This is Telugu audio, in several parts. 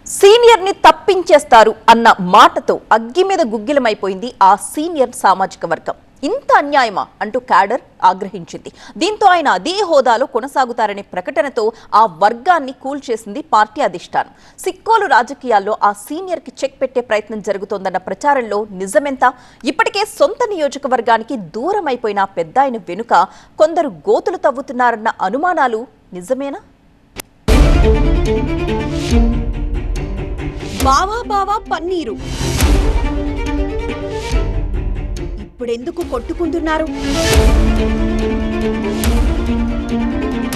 సీనియర్ ని తప్పించేస్తారు అన్న మాటతో అగ్గి మీద గుగ్గిలమైపోయింది ఆ సీనియర్ సామాజిక వర్గం. ఇంత అన్యాయమా అంటూ క్యాడర్ ఆగ్రహించింది. దీంతో ఆయన అదే హోదాలో కొనసాగుతారనే ప్రకటనతో ఆ వర్గాన్ని కూల్చేసింది పార్టీ అధిష్టానం. సిక్కోలు రాజకీయాల్లో ఆ సీనియర్ కి చెక్ పెట్టే ప్రయత్నం జరుగుతోందన్న ప్రచారంలో నిజమెంత? ఇప్పటికే సొంత నియోజకవర్గానికి దూరం అయిపోయిన పెద్దాయన వెనుక కొందరు గోతులు తవ్వుతున్నారన్న అనుమానాలు నిజమేనా? బావా బావా పన్నీరు ఇప్పుడెందుకు కొట్టుకుంటున్నారు?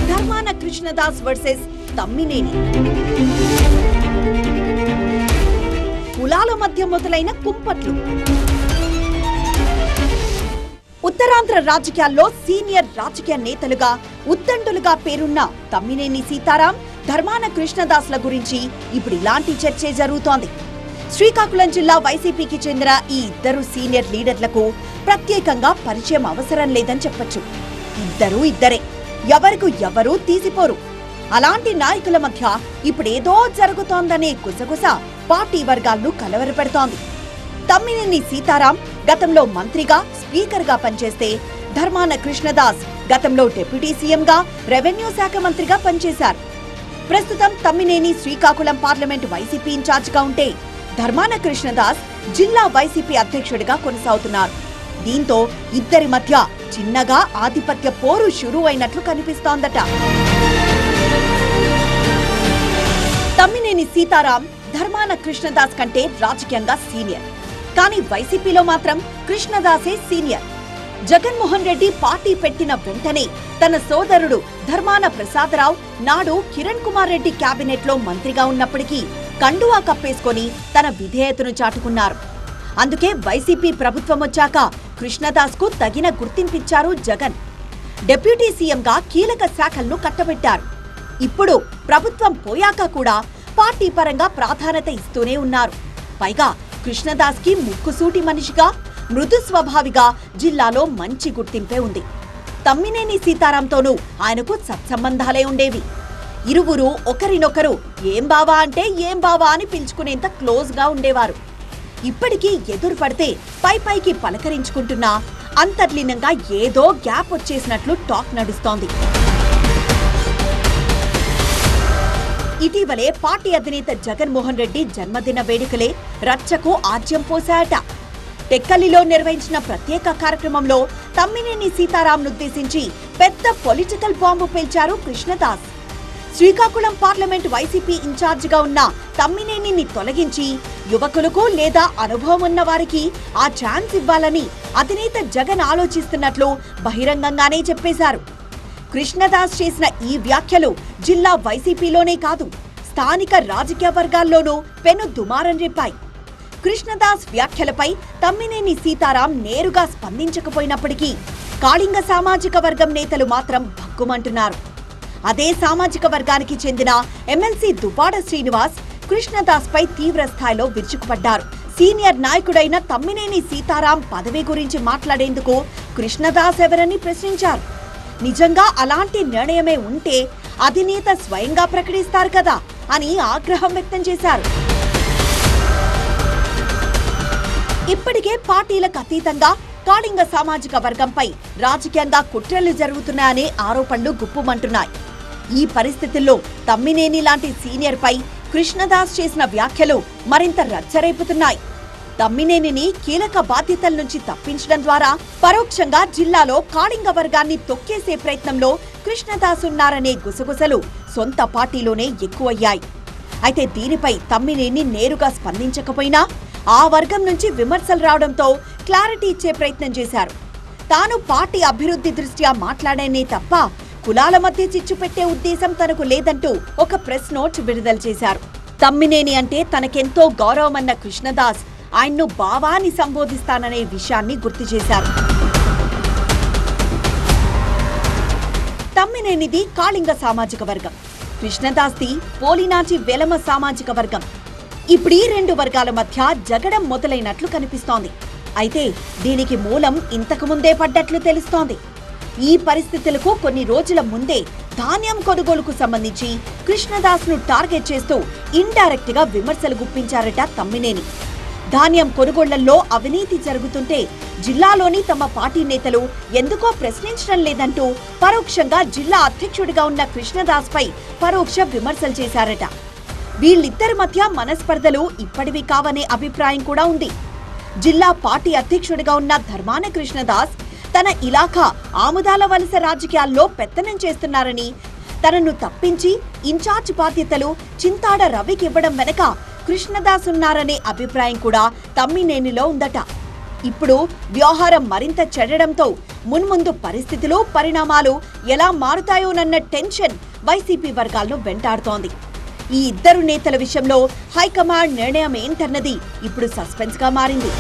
ధర్మాన కృష్ణదాస్ వర్సెస్ తమ్మినేని. కులాల మధ్య మొదలైన కుంపట్లు. ఉత్తరాంధ్ర రాజకీయాల్లో సీనియర్ రాజకీయ నేతలుగా ఉద్దండులుగా పేరున్న తమ్మినేని సీతారాం, ధర్మాన కృష్ణదాస్ల గురించి ఇప్పుడు ఇలాంటి చర్చే జరుగుతోంది. శ్రీకాకుళం జిల్లా వైసీపీకి చెందిన ఈ ఇద్దరు సీనియర్ లీడర్లకు ప్రత్యేకంగా పరిచయం అవసరం లేదని చెప్పొచ్చు. ఇద్దరే, ఎవరికి ఎవరూ తీసిపోరు. అలాంటి నాయకుల మధ్య ఇప్పుడేదో జరుగుతోందనే గుసగుస పార్టీ వర్గాలను కలవరపెడుతోంది. తమ్మినేని సీతారాం గతంలో మంత్రిగా, స్పీకర్గా పనిచేస్తే, ధర్మాన కృష్ణదాస్ గతంలో డిప్యూటీ సీఎంగా, రెవెన్యూ శాఖ మంత్రిగా పనిచేశారు. ప్రస్తుతం తమ్మినేని శ్రీకాకుళం పార్లమెంట్ వైసీపీ ఇన్ఛార్జిగా ఉంటే, ధర్మాన కృష్ణదాస్ జిల్లా వైసీపీ అధ్యక్షుడిగా కొనసాగుతున్నారు. దీంతో ఇద్దరి మధ్య చిన్నగా ఆధిపత్య పోరు షురూ అయినట్లు కనిపిస్తోందట. తమ్మినేని సీతారాం ధర్మాన కృష్ణదాస్ కంటే రాజకీయంగా సీనియర్. కానీ వైసీపీలో మాత్రం కృష్ణదాసే సీనియర్. జగన్మోహన్ రెడ్డి పార్టీ పెట్టిన వెంటనే తన సోదరుడు ధర్మాన ప్రసాదరావు నాడు కిరణ్ కుమార్ రెడ్డి కేబినెట్ లో మంత్రిగా ఉన్నప్పటికీ కండువా కప్పేసుకొని తన విధేయతను చాటుకున్నారు. అందుకే వైసీపీ ప్రభుత్వం వచ్చాక కృష్ణదాస్ కు తగిన గుర్తింపిచ్చారు జగన్. డిప్యూటీ సీఎంగా కీలక శాఖలను కట్టబెట్టారు. ఇప్పుడు ప్రభుత్వం పోయాక కూడా పార్టీ పరంగా ప్రాధాన్యత ఇస్తూనే ఉన్నారు. పైగా కృష్ణదాస్ కి ముక్కుసూటి మనిషిగా, మృదు స్వభావిగా జిల్లాలో మంచి గుర్తింపే ఉంది. తమ్మినేని సీతారాంతోనూ ఆయనకు సత్సంబంధాలే ఉండేవి. ఇరువురు ఒకరినొకరు ఏం బావా అంటే ఏం బావా అని పిలుచుకునేంత క్లోజ్ గా ఉండేవారు. ఇప్పటికీ ఎదురు పడితే పైకి పలకరించుకుంటున్నా అంతర్లీనంగా ఏదో గ్యాప్ వచ్చేసినట్లు టాక్ నడుస్తోంది. ఇటీవలే పార్టీ అధినేత జగన్మోహన్ రెడ్డి జన్మదిన వేడుకలే రచ్చకు ఆజ్యం పోశాయట. టెక్కలిలో నిర్వహించిన ప్రత్యేక కార్యక్రమంలో తమ్మినేని సీతారాంనుద్దేశించి పెద్ద పొలిటికల్ బాంబు పేల్చారు కృష్ణదాస్. శ్రీకాకుళం పార్లమెంట్ వైసీపీ ఇన్ఛార్జిగా ఉన్న తమ్మినేనిని తొలగించి యువకులకు లేదా అనుభవం ఉన్న వారికి ఆ ఛాన్స్ ఇవ్వాలని అధినేత జగన్ ఆలోచిస్తున్నట్లు బహిరంగంగానే చెప్పేశారు. కృష్ణదాస్ చేసిన ఈ వ్యాఖ్యలు జిల్లా వైసీపీలోనే కాదు, స్థానిక రాజకీయ వర్గాల్లోనూ పెను దుమారం రేపాయి. కృష్ణదాస్ వ్యాఖ్యలపై తమ్మినేని సీతారాం నేరుగా స్పందించకపోయినప్పటికీ కాళింగ సామాజిక వర్గం నేతలు మాత్రం భగ్గుమంటున్నారు. అదే సామాజిక వర్గానికి చెందిన ఎమ్మెల్సీ దువ్వాడ శ్రీనివాస్ కృష్ణదాస్ పై తీవ్ర స్థాయిలో విరుచుకుపడ్డారు. సీనియర్ నాయకుడైన తమ్మినేని సీతారాం పదవి గురించి మాట్లాడేందుకు కృష్ణదాస్ ఎవరని ప్రశ్నించారు. నిజంగా అలాంటి నిర్ణయమే ఉంటే అధినేత స్వయంగా ప్రకటిస్తారు కదా అని ఆగ్రహం వ్యక్తం చేశారు. ఇప్పటికే పార్టీలకు అతీతంగా కాళింగ సామాజిక వర్గంపై రాజకీయంగా కుట్రలు జరుగుతున్నాయనే ఆరోపణలు గుప్పుమంటున్నాయి. ఈ పరిస్థితుల్లో తమ్మినేని లాంటి సీనియర్ పై కృష్ణదాస్ చేసిన వ్యాఖ్యలు మరింత రచ్చరేపుతున్నాయి. తమ్మినేనిని కీలక బాధ్యతల నుంచి తప్పించడం ద్వారా పరోక్షంగా జిల్లాలో కాళింగ వర్గాన్ని తొక్కేసే ప్రయత్నంలో కృష్ణదాస్ ఉన్నారనే గుసగుసలు సొంత పార్టీలోనే ఎక్కువయ్యాయి. అయితే దీనిపై తమ్మినేని నేరుగా స్పందించకపోయినా ఆ వర్గం నుంచి విమర్శలు రావడంతో క్లారిటీ ఇచ్చే ప్రయత్నం చేశారు. తాను పార్టీ అభివృద్ధి దృష్ట్యా మాట్లాడేనే తప్ప కులాల మధ్య చిచ్చు పెట్టే ఉద్దేశం తనకు లేదంటూ ఒక ప్రెస్ నోట్ విడుదల చేశారు. తమ్మినేని అంటే తనకెంతో గౌరవమన్న కృష్ణదాస్ ఆయన్ను బావాని సంబోధిస్తాననే విషయాన్ని గుర్తు చేశారు. తమ్మినేనిది కాళింగ సామాజిక వర్గం, కృష్ణదాస్ది పోలినాచి వెలమ సామాజిక వర్గం. ఇప్పుడు ఈ రెండు వర్గాల మధ్య జగడం మొదలైనట్లు కనిపిస్తోంది. అయితే దీనికి మూలం ఇంతకు ముందే పడ్డట్లు తెలుస్తోంది. ఈ పరిస్థితులకు కొన్ని రోజుల ముందే ధాన్యం కొనుగోలుకు సంబంధించి కృష్ణదాస్ ను టార్గెట్ చేస్తూ ఇండైరెక్ట్ గా విమర్శలు గుప్పించారట తమ్మినేని. ధాన్యం కొనుగోళ్లలో అవినీతి జరుగుతుంటే జిల్లాలోని తమ పార్టీ నేతలు ఎందుకో ప్రశ్నించడం లేదంటూ పరోక్షంగా జిల్లా అధ్యక్షుడిగా ఉన్న కృష్ణదాస్ పై పరోక్ష విమర్శలు చేశారట. వీళ్ళిద్దరి మధ్య మనస్పర్ధలు ఇప్పటివి కావనే అభిప్రాయం కూడా ఉంది. జిల్లా పార్టీ అధ్యక్షుడిగా ఉన్న ధర్మాన కృష్ణదాస్ తన ఇలాఖా ఆముదాల వలస రాజకీయాల్లో పెత్తనం చేస్తున్నారని, తనను తప్పించి ఇన్ఛార్జ్ బాధ్యతలు చింతాడ రవికి ఇవ్వడం వెనక కృష్ణదాస్ ఉన్నారనే అభిప్రాయం కూడా తమ్మినేనిలో ఉందట. ఇప్పుడు వ్యవహారం మరింత చెడడంతో మున్ముందు పరిస్థితులు పరిణామాలు ఎలా మారుతాయోనన్న టెన్షన్ వైసీపీ వర్గాలను వెంటాడుతోంది. ఈ ఇద్దరు నేతల విషయంలో హైకమాండ్ నిర్ణయం ఏంటన్నది ఇప్పుడు సస్పెన్స్ గా మారింది.